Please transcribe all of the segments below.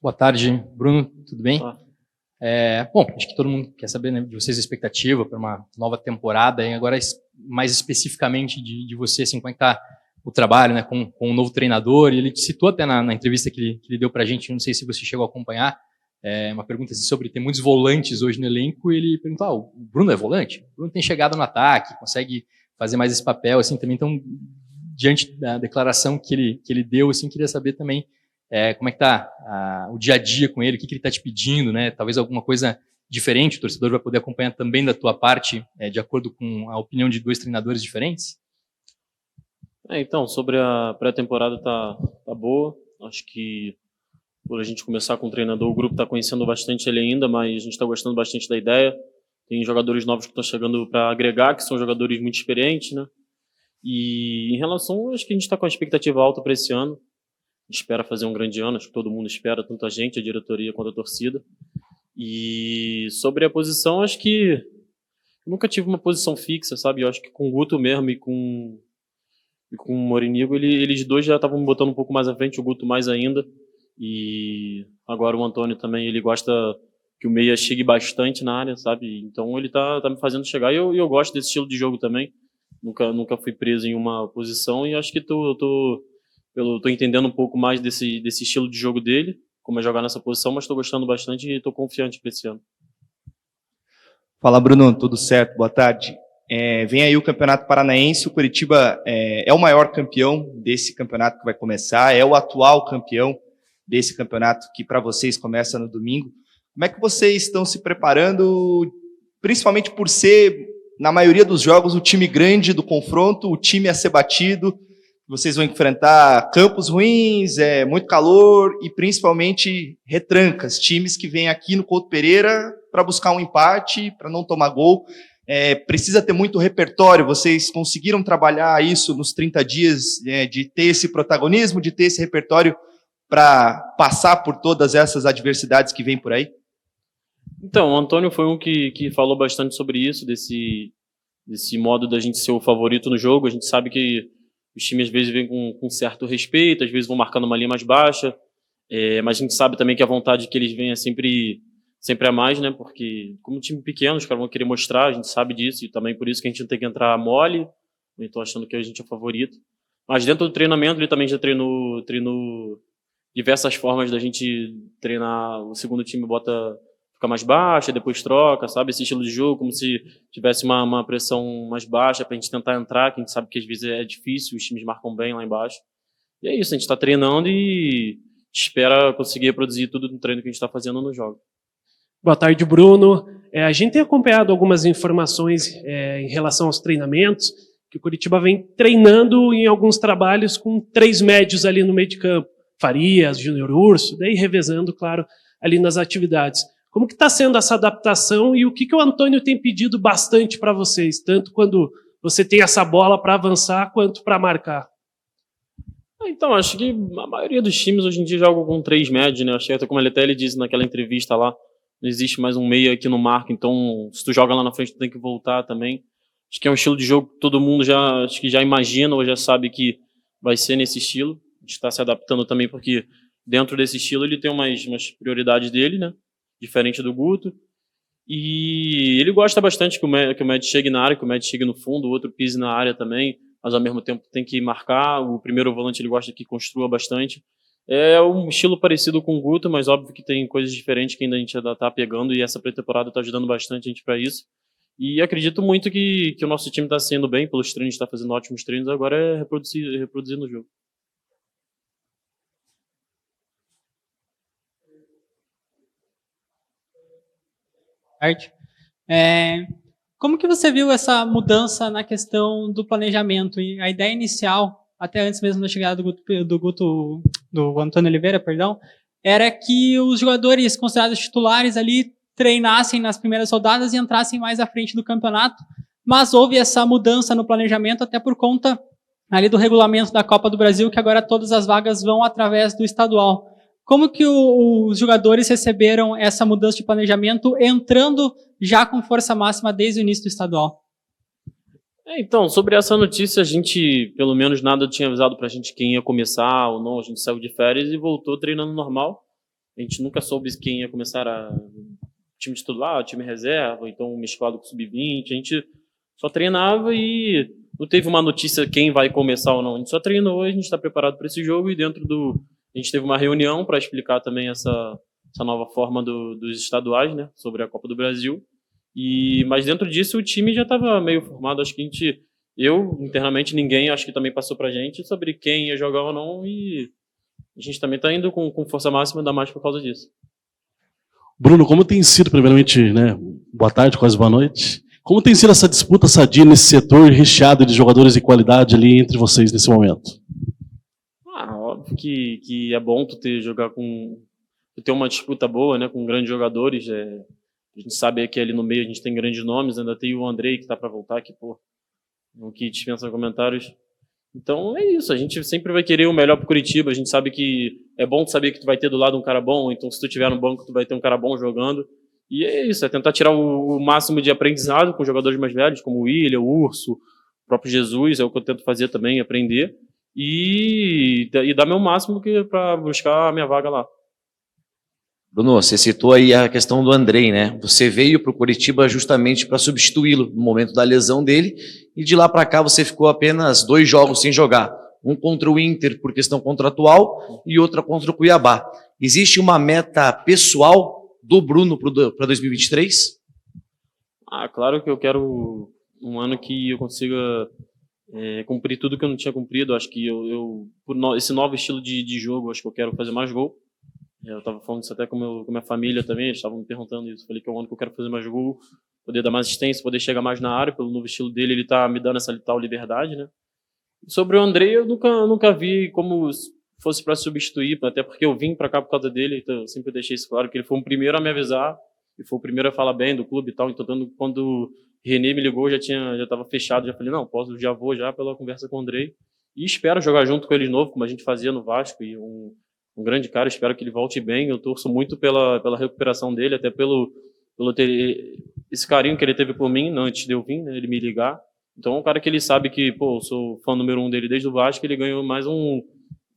Boa tarde, Bruno, tudo bem? Ah. Bom, acho que todo mundo quer saber, né, de vocês a expectativa para uma nova temporada, e agora mais especificamente de você, assim, como é que está o trabalho, né, com um novo treinador, e ele te citou até na entrevista que ele deu para a gente, não sei se você chegou a acompanhar, uma pergunta assim, sobre ter muitos volantes hoje no elenco, e ele perguntou, o Bruno é volante? O Bruno tem chegado no ataque, consegue fazer mais esse papel, assim, também, então, diante da declaração que ele deu, assim, queria saber também como é que está o dia a dia com ele, o que ele está te pedindo, né? Talvez alguma coisa diferente, o torcedor vai poder acompanhar também da tua parte, de acordo com a opinião de dois treinadores diferentes? Então, sobre a pré-temporada tá boa. Acho que por a gente começar com o treinador, o grupo está conhecendo bastante ele ainda, mas a gente está gostando bastante da ideia. Tem jogadores novos que estão chegando para agregar, que são jogadores muito experientes, né? E em relação, acho que a gente está com a expectativa alta para esse ano. A gente espera fazer um grande ano, acho que todo mundo espera, tanto a gente, a diretoria, quanto a torcida. E sobre a posição, acho que eu nunca tive uma posição fixa, sabe? Eu acho que com o Guto mesmo e com o Morinigo, eles dois já estavam me botando um pouco mais à frente, o Guto mais ainda. E agora o Antônio também, ele gosta que o meia chegue bastante na área, sabe? Então ele tá me fazendo chegar e eu gosto desse estilo de jogo também. Nunca fui preso em uma posição e acho que tô entendendo um pouco mais desse estilo de jogo dele, como é jogar nessa posição, mas estou gostando bastante e estou confiante para esse ano. Fala, Bruno, tudo certo? Boa tarde. Vem aí o Campeonato Paranaense, o Curitiba é o maior campeão desse campeonato que vai começar, é o atual campeão desse campeonato que para vocês começa no domingo. Como é que vocês estão se preparando, principalmente por ser, na maioria dos jogos, o time grande do confronto, o time a ser batido? Vocês vão enfrentar campos ruins, muito calor e principalmente retrancas, times que vêm aqui no Couto Pereira para buscar um empate, para não tomar gol. Precisa ter muito repertório. Vocês conseguiram trabalhar isso nos 30 dias, de ter esse protagonismo, de ter esse repertório para passar por todas essas adversidades que vêm por aí? Então, o Antônio foi um que falou bastante sobre isso, desse modo da gente ser o favorito no jogo. A gente sabe que os times às vezes vêm com certo respeito, às vezes vão marcando uma linha mais baixa, mas a gente sabe também que a vontade que eles vêm é sempre a mais, né? Porque como time pequeno, os caras vão querer mostrar, a gente sabe disso, e também por isso que a gente não tem que entrar mole, eu estou achando que a gente é favorito. Mas dentro do treinamento, ele também já treinou diversas formas da gente treinar. O segundo time fica mais baixa, depois troca, sabe? Esse estilo de jogo, como se tivesse uma pressão mais baixa pra gente tentar entrar, que a gente sabe que às vezes é difícil, os times marcam bem lá embaixo. E é isso, a gente tá treinando e espera conseguir produzir tudo no treino que a gente tá fazendo no jogo. Boa tarde, Bruno. A gente tem acompanhado algumas informações em relação aos treinamentos, que o Curitiba vem treinando em alguns trabalhos com 3 médios ali no meio de campo. Farias, Júnior Urso, daí revezando, claro, ali nas atividades. Como que está sendo essa adaptação e o que o Antônio tem pedido bastante para vocês, tanto quando você tem essa bola para avançar, quanto para marcar? Então, acho que a maioria dos times hoje em dia joga com 3 médios, né? Acho que até como ele disse naquela entrevista lá, não existe mais um meia aqui no marco, então se tu joga lá na frente tu tem que voltar também. Acho que é um estilo de jogo que todo mundo já imagina ou já sabe que vai ser nesse estilo. A gente está se adaptando também porque dentro desse estilo ele tem umas prioridades dele, né? Diferente do Guto. E ele gosta bastante que o Med chegue na área, que o Med chegue no fundo, o outro pise na área também, mas ao mesmo tempo tem que marcar. O primeiro volante ele gosta que construa bastante. É um estilo parecido com o Guto, mas óbvio que tem coisas diferentes que ainda a gente ainda está pegando, e essa pré-temporada está ajudando bastante a gente para isso. E acredito muito que o nosso time está sendo bem, pelos treinos, está fazendo ótimos treinos, agora é reproduzir no jogo. Como que você viu essa mudança na questão do planejamento? E a ideia inicial, até antes mesmo da chegada do Antônio Oliveira, perdão, era que os jogadores considerados titulares ali treinassem nas primeiras rodadas e entrassem mais à frente do campeonato, mas houve essa mudança no planejamento até por conta ali do regulamento da Copa do Brasil, que agora todas as vagas vão através do estadual. Como que os jogadores receberam essa mudança de planejamento entrando já com força máxima desde o início do estadual? Então, sobre essa notícia, a gente, pelo menos, nada tinha avisado pra gente quem ia começar ou não. A gente saiu de férias e voltou treinando normal. a gente nunca soube quem ia começar time titular, time reserva, então mesclado com sub-20, a gente só treinava e não teve uma notícia quem vai começar ou não, a gente só treinou, a gente está preparado para esse jogo e a gente teve uma reunião para explicar também essa nova forma dos estaduais, né, sobre a Copa do Brasil, mas dentro disso o time já estava meio formado, acho que eu, internamente, ninguém acho que também passou pra gente sobre quem ia jogar ou não e a gente também está indo com força máxima, ainda mais por causa disso. Bruno, como tem sido, primeiramente, né, boa tarde, quase boa noite, como tem sido essa disputa sadia nesse setor recheado de jogadores de qualidade ali entre vocês nesse momento? Óbvio que é bom tu ter uma disputa boa, né, com grandes jogadores, a gente sabe que ali no meio a gente tem grandes nomes, ainda tem o Andrei que está para voltar, que dispensa comentários. Então é isso, a gente sempre vai querer o melhor pro Curitiba, a gente sabe que é bom tu saber que tu vai ter do lado um cara bom, então se tu tiver no banco tu vai ter um cara bom jogando, e é isso, é tentar tirar o máximo de aprendizado com jogadores mais velhos, como o William, o Urso, o próprio Jesus, é o que eu tento fazer também, aprender, e dar meu máximo para buscar a minha vaga lá. Bruno, você citou aí a questão do Andrei, né? Você veio para o Curitiba justamente para substituí-lo no momento da lesão dele e de lá para cá você ficou apenas 2 jogos sem jogar. Um contra o Inter por questão contratual e outra contra o Cuiabá. Existe uma meta pessoal do Bruno para 2023? Claro que eu quero um ano que eu consiga cumprir tudo que eu não tinha cumprido. Acho que por esse novo estilo de jogo, acho que eu quero fazer mais gol. Eu estava falando isso até com minha família também, eles estavam me perguntando isso. Falei que é um ano que eu quero fazer mais gol, poder dar mais assistência, poder chegar mais na área, pelo novo estilo dele, ele está me dando essa tal liberdade, né? Sobre o Andrei, eu nunca vi como fosse para substituir, até porque eu vim para cá por causa dele, então eu sempre deixei isso claro, que ele foi o primeiro a me avisar, e foi o primeiro a falar bem do clube e tal, então quando o René me ligou, já estava fechado, já falei, não, já vou pela conversa com o Andrei, e espero jogar junto com ele de novo, como a gente fazia no Vasco, e um grande cara, espero que ele volte bem, eu torço muito pela recuperação dele, até pelo esse carinho que ele teve por mim, antes de eu vir, né, ele me ligar. Então é um cara que ele sabe que, eu sou fã número 1 dele desde o Vasco, ele ganhou mais um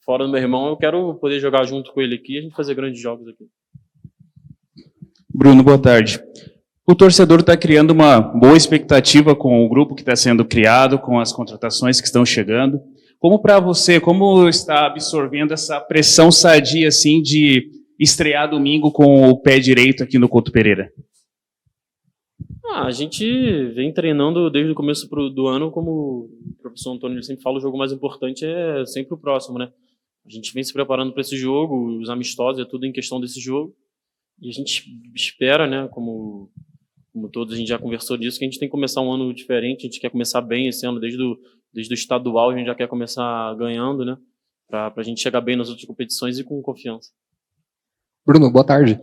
fora do meu irmão, eu quero poder jogar junto com ele aqui e a gente fazer grandes jogos aqui. Bruno, boa tarde. O torcedor está criando uma boa expectativa com o grupo que está sendo criado, com as contratações que estão chegando. Como para você, como está absorvendo essa pressão sadia assim de estrear domingo com o pé direito aqui no Couto Pereira? A gente vem treinando desde o começo do ano, como o professor Antônio sempre fala, o jogo mais importante é sempre o próximo, né? A gente vem se preparando para esse jogo, os amistosos, é tudo em questão desse jogo. E a gente espera, né, como todos a gente já conversou disso, que a gente tem que começar um ano diferente, a gente quer começar bem esse ano, desde o estadual a gente já quer começar ganhando, né, para a gente chegar bem nas outras competições e com confiança. Bruno, boa tarde.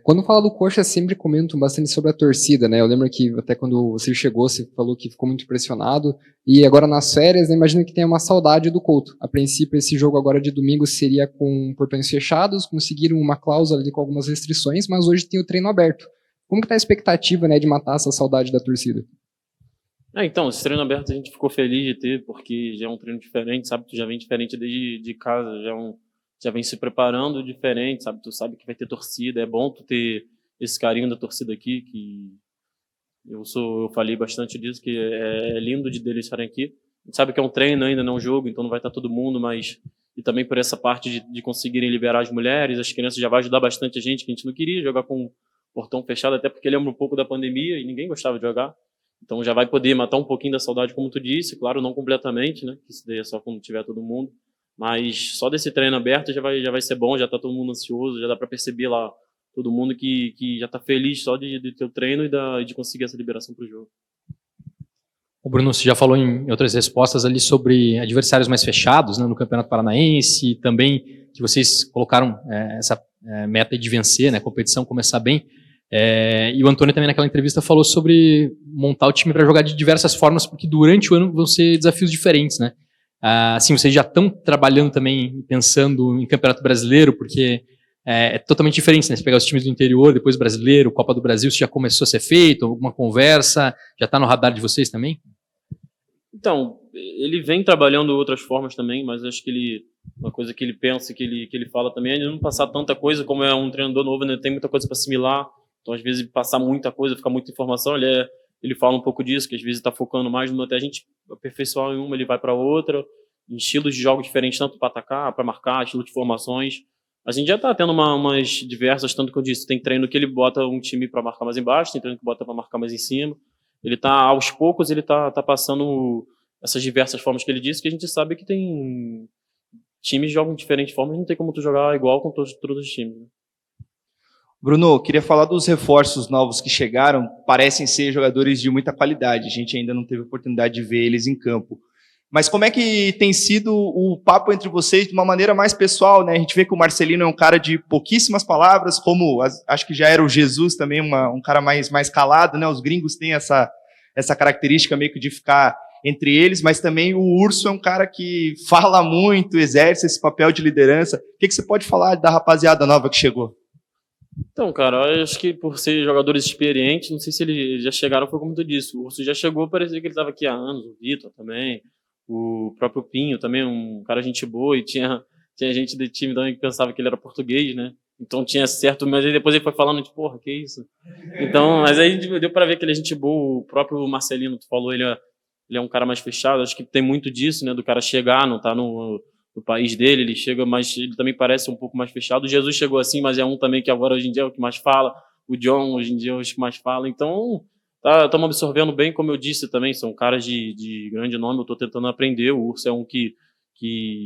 Quando fala do Coxa, sempre comento bastante sobre a torcida, né? Eu lembro que até quando você chegou, você falou que ficou muito impressionado. E agora nas férias, né, imagino que tenha uma saudade do Couto. A princípio, esse jogo agora de domingo seria com portões fechados, conseguiram uma cláusula ali com algumas restrições, mas hoje tem o treino aberto. Como que está a expectativa, né, de matar essa saudade da torcida? Então, esse treino aberto a gente ficou feliz de ter, porque já é um treino diferente, sabe? Tu já vem diferente desde de casa, já vem se preparando diferente, sabe? Tu sabe que vai ter torcida, é bom tu ter esse carinho da torcida aqui, que eu falei bastante disso, que é lindo deles estarem aqui. A gente sabe que é um treino ainda, não é um jogo, então não vai estar todo mundo, mas... E também por essa parte de conseguirem liberar as mulheres, as crianças já vai ajudar bastante a gente, que a gente não queria jogar com o portão fechado, até porque lembra um pouco da pandemia e ninguém gostava de jogar. Então já vai poder matar um pouquinho da saudade, como tu disse, claro, não completamente, né? Que isso daí é só quando tiver todo mundo. Mas só desse treino aberto já vai ser bom, já tá todo mundo ansioso, já dá para perceber lá todo mundo que já tá feliz só de ter o treino e de conseguir essa liberação pro jogo. O Bruno, você já falou em outras respostas ali sobre adversários mais fechados, né, no Campeonato Paranaense, e também que vocês colocaram essa meta de vencer, né, a competição começar bem. E o Antônio também naquela entrevista falou sobre montar o time para jogar de diversas formas, porque durante o ano vão ser desafios diferentes, né? Assim, vocês já estão trabalhando também, pensando em Campeonato Brasileiro, porque é totalmente diferente, né? Você pegar os times do interior, depois Brasileiro, Copa do Brasil, isso já começou a ser feito, alguma conversa, já está no radar de vocês também? Então, ele vem trabalhando outras formas também, mas acho que uma coisa que ele pensa, que ele fala também, é de não passar tanta coisa, como é um treinador novo, né, tem muita coisa para assimilar, então às vezes passar muita coisa, ficar muita informação, ele fala um pouco disso, que às vezes está focando mais no até a gente aperfeiçoar em uma, ele vai para outra, em estilos de jogos diferentes, tanto para atacar, para marcar, estilo de formações. A gente já está tendo umas diversas, tanto que eu disse, tem treino que ele bota um time para marcar mais embaixo, tem treino que bota para marcar mais em cima. Ele está, aos poucos, ele tá passando essas diversas formas que ele disse, que a gente sabe que tem times que jogam de diferentes formas, não tem como tu jogar igual com todos os times. Né? Bruno, queria falar dos reforços novos que chegaram, parecem ser jogadores de muita qualidade, a gente ainda não teve oportunidade de ver eles em campo. Mas como é que tem sido o papo entre vocês de uma maneira mais pessoal, né? A gente vê que o Marcelino é um cara de pouquíssimas palavras, como acho que já era o Jesus também, um cara mais calado, né? Os gringos têm essa característica meio que de ficar entre eles, mas também o Urso é um cara que fala muito, exerce esse papel de liderança. O que você pode falar da rapaziada nova que chegou? Então, cara, eu acho que por ser jogadores experientes, não sei se eles já chegaram, foi como tu disse, o Urso já chegou, parecia que ele estava aqui há anos, o Vitor também, o próprio Pinho também, um cara gente boa, e tinha gente do time também que pensava que ele era português, né? Então tinha certo, mas aí depois ele foi falando, tipo, porra, que isso? Então, mas aí deu pra ver que ele é gente boa, o próprio Marcelino, tu falou, ele é um cara mais fechado, acho que tem muito disso, né, do cara chegar, não tá no país dele, ele chega mais, ele também parece um pouco mais fechado. O Jesus chegou assim, mas é um também que agora hoje em dia é o que mais fala. O John hoje em dia é o que mais fala. Então, estamos absorvendo bem, como eu disse também, são caras de grande nome, eu estou tentando aprender. O Urso é um que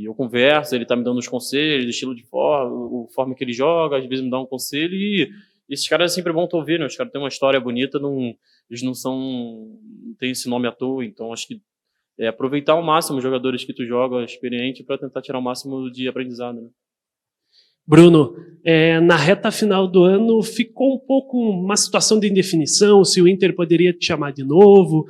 eu converso, ele está me dando os conselhos, o estilo de forma que ele joga, às vezes me dá um conselho, e esses caras é sempre bom tu ouvir, né? Os caras têm uma história bonita, eles não têm esse nome à toa, então acho que aproveitar ao máximo os jogadores que tu joga experiente para tentar tirar o máximo de aprendizado. Né? Bruno, na reta final do ano ficou um pouco uma situação de indefinição, se o Inter poderia te chamar de novo,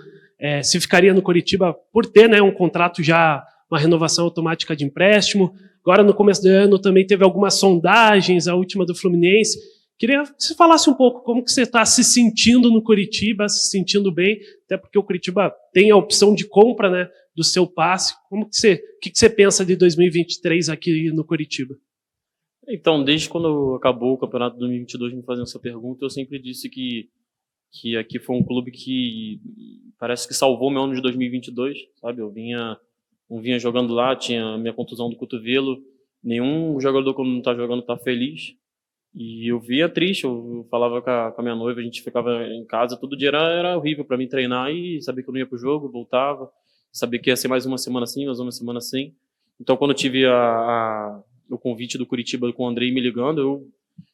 se ficaria no Coritiba por ter, né, um contrato já, uma renovação automática de empréstimo. Agora no começo do ano também teve algumas sondagens, a última do Fluminense. Queria que você falasse um pouco como que você está se sentindo no Coritiba, se sentindo bem, até porque o Coritiba tem a opção de compra, né, do seu passe. O que você pensa de 2023 aqui no Coritiba? Então, desde quando acabou o campeonato de 2022, me fazendo essa pergunta, eu sempre disse que aqui foi um clube que parece que salvou meu ano de 2022, sabe? Eu não vinha jogando lá, tinha a minha contusão do cotovelo, nenhum jogador quando não está jogando está feliz. E eu via triste, eu falava com a minha noiva, a gente ficava em casa, todo dia era horrível para mim treinar e saber que eu não ia pro jogo, voltava, saber que ia ser mais uma semana assim, mais uma semana assim. Então, quando eu tive o convite do Coritiba com o Andrei me ligando,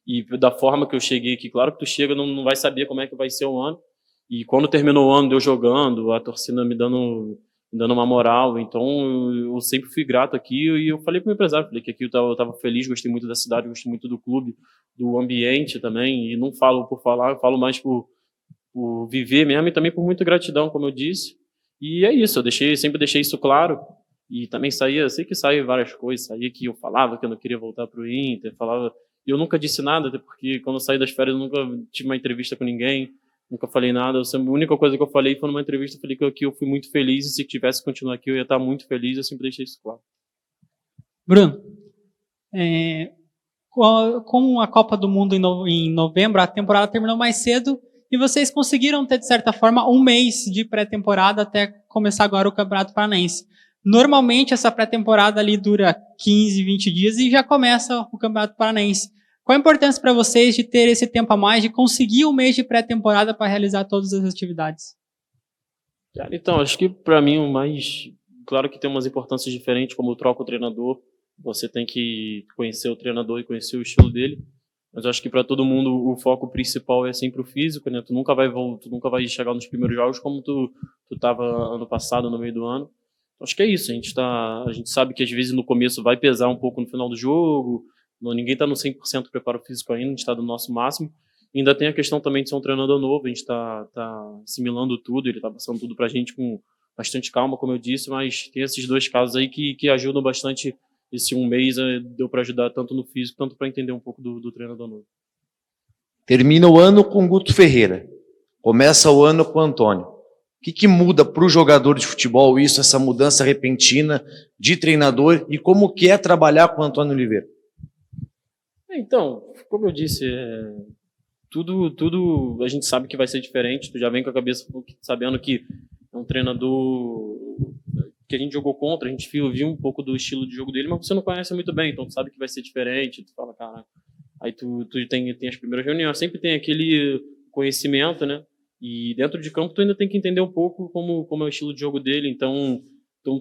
e da forma que eu cheguei aqui, claro que tu chega, não vai saber como é que vai ser o ano. E quando terminou o ano, eu jogando, a torcida me dando uma moral, então eu sempre fui grato aqui, e eu falei para o empresário, falei que aqui eu estava feliz, gostei muito da cidade, gostei muito do clube, do ambiente também, e não falo por falar, eu falo mais por viver mesmo, e também por muita gratidão, como eu disse, e é isso, sempre deixei isso claro, e também sei que saía várias coisas, saía que eu falava que eu não queria voltar para o Inter, e eu nunca disse nada, até porque quando eu saí das férias eu nunca tive uma entrevista com ninguém, nunca falei nada, a única coisa que eu falei foi numa entrevista, eu falei que aqui eu fui muito feliz, e se tivesse que continuar aqui eu ia estar muito feliz, eu sempre deixei isso claro. Bruno, com a Copa do Mundo em novembro, a temporada terminou mais cedo, e vocês conseguiram ter, de certa forma, um mês de pré-temporada até começar agora o Campeonato Paranaense. Normalmente essa pré-temporada ali dura 15, 20 dias e já começa o Campeonato Paranaense. Qual a importância para vocês de ter esse tempo a mais, de conseguir um mês de pré-temporada para realizar todas as atividades? Então, acho que para mim o mais... Claro que tem umas importâncias diferentes, como troca o treinador, você tem que conhecer o treinador e conhecer o estilo dele, mas acho que para todo mundo o foco principal é sempre o físico, né? Tu nunca vai chegar nos primeiros jogos como tu estava ano passado, no meio do ano. Então, acho que é isso, a gente sabe que às vezes no começo vai pesar um pouco no final do jogo, ninguém está no 100% preparo físico ainda, a gente está do nosso máximo. E ainda tem a questão também de ser um treinador novo, a gente está assimilando tudo, ele está passando tudo para a gente com bastante calma, como eu disse, mas tem esses dois casos aí que ajudam bastante. Esse um mês deu para ajudar tanto no físico, tanto para entender um pouco do treinador novo. Termina o ano com Guto Ferreira, começa o ano com o Antônio. que muda para o jogador de futebol isso, essa mudança repentina de treinador e como que é trabalhar com o Antônio Oliveira? Então, como eu disse, tudo a gente sabe que vai ser diferente. Tu já vem com a cabeça sabendo que é um treinador que a gente jogou contra, a gente viu um pouco do estilo de jogo dele, mas você não conhece muito bem, então tu sabe que vai ser diferente. Tu fala, cara, aí tu tem as primeiras reuniões, sempre tem aquele conhecimento, né? E dentro de campo tu ainda tem que entender um pouco como é o estilo de jogo dele, então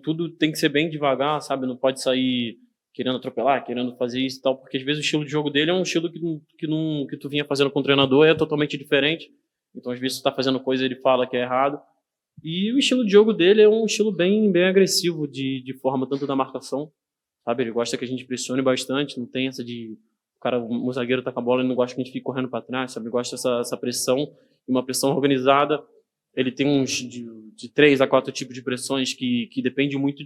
tudo tem que ser bem devagar, sabe? Não pode sair querendo atropelar, querendo fazer isso e tal, porque às vezes o estilo de jogo dele é um estilo que tu vinha fazendo com o treinador, é totalmente diferente. Então às vezes tu tá fazendo coisa e ele fala que é errado. E o estilo de jogo dele é um estilo bem agressivo de forma tanto da marcação, sabe? Ele gosta que a gente pressione bastante, não tem essa de o zagueiro tá com a bola e não gosta que a gente fique correndo para trás, sabe? Ele gosta dessa pressão, uma pressão organizada. Ele tem uns de 3 a 4 tipos de pressões que depende muito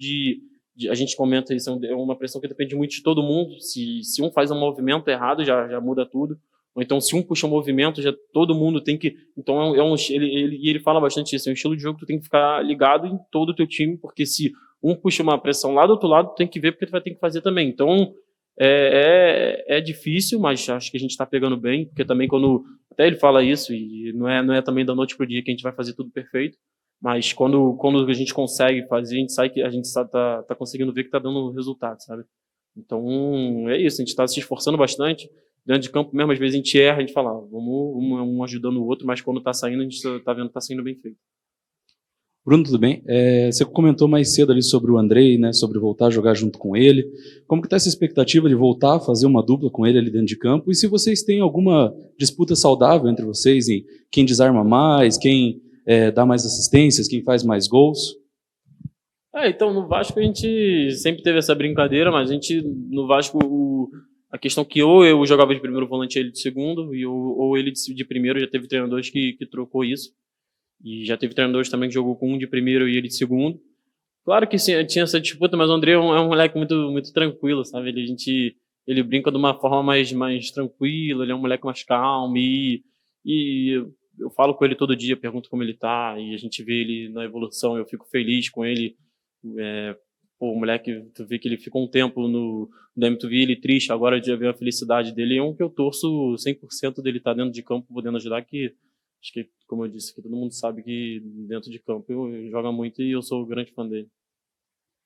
a gente comenta isso, é uma pressão que depende muito de todo mundo. Se um faz um movimento errado, já muda tudo. Ou então, se um puxa um movimento, já todo mundo tem que... Então, ele fala bastante isso. É um estilo de jogo que tu tem que ficar ligado em todo o teu time, porque se um puxa uma pressão lá do outro lado, tu tem que ver porque tu vai ter que fazer também. Então, é difícil, mas acho que a gente está pegando bem, porque também quando... Até ele fala isso, e não é também da noite pro dia que a gente vai fazer tudo perfeito, mas quando a gente consegue fazer, a gente sabe que a gente tá conseguindo ver que tá dando resultado, sabe? Então, é isso, a gente está se esforçando bastante. Dentro de campo mesmo, às vezes a gente erra, a gente fala, vamos um ajudando o outro, mas quando tá saindo, a gente tá vendo que tá saindo bem feito. Bruno, tudo bem? Você comentou mais cedo ali sobre o Andrei, né, sobre voltar a jogar junto com ele. Como que está essa expectativa de voltar a fazer uma dupla com ele ali dentro de campo? E se vocês têm alguma disputa saudável entre vocês em quem desarma mais, quem dá mais assistências, quem faz mais gols? Então, no Vasco a gente sempre teve essa brincadeira, mas no Vasco, a questão que ou eu jogava de primeiro volante e ele de segundo, ou ele de primeiro, já teve treinadores que trocou isso. E já teve treinadores também que jogou com um de primeiro e ele de segundo. Claro que sim, tinha essa disputa, mas o André é um moleque muito, muito tranquilo, sabe? Ele brinca de uma forma mais tranquila, ele é um moleque mais calmo e eu falo com ele todo dia, pergunto como ele tá, e a gente vê ele na evolução, eu fico feliz com ele. O moleque, tu vê que ele ficou um tempo no MTV, ele triste, agora já vê a felicidade dele, é um que eu torço 100% dele estar dentro de campo, podendo ajudar, que acho que, como eu disse, que todo mundo sabe que dentro de campo ele joga muito e eu sou um grande fã dele.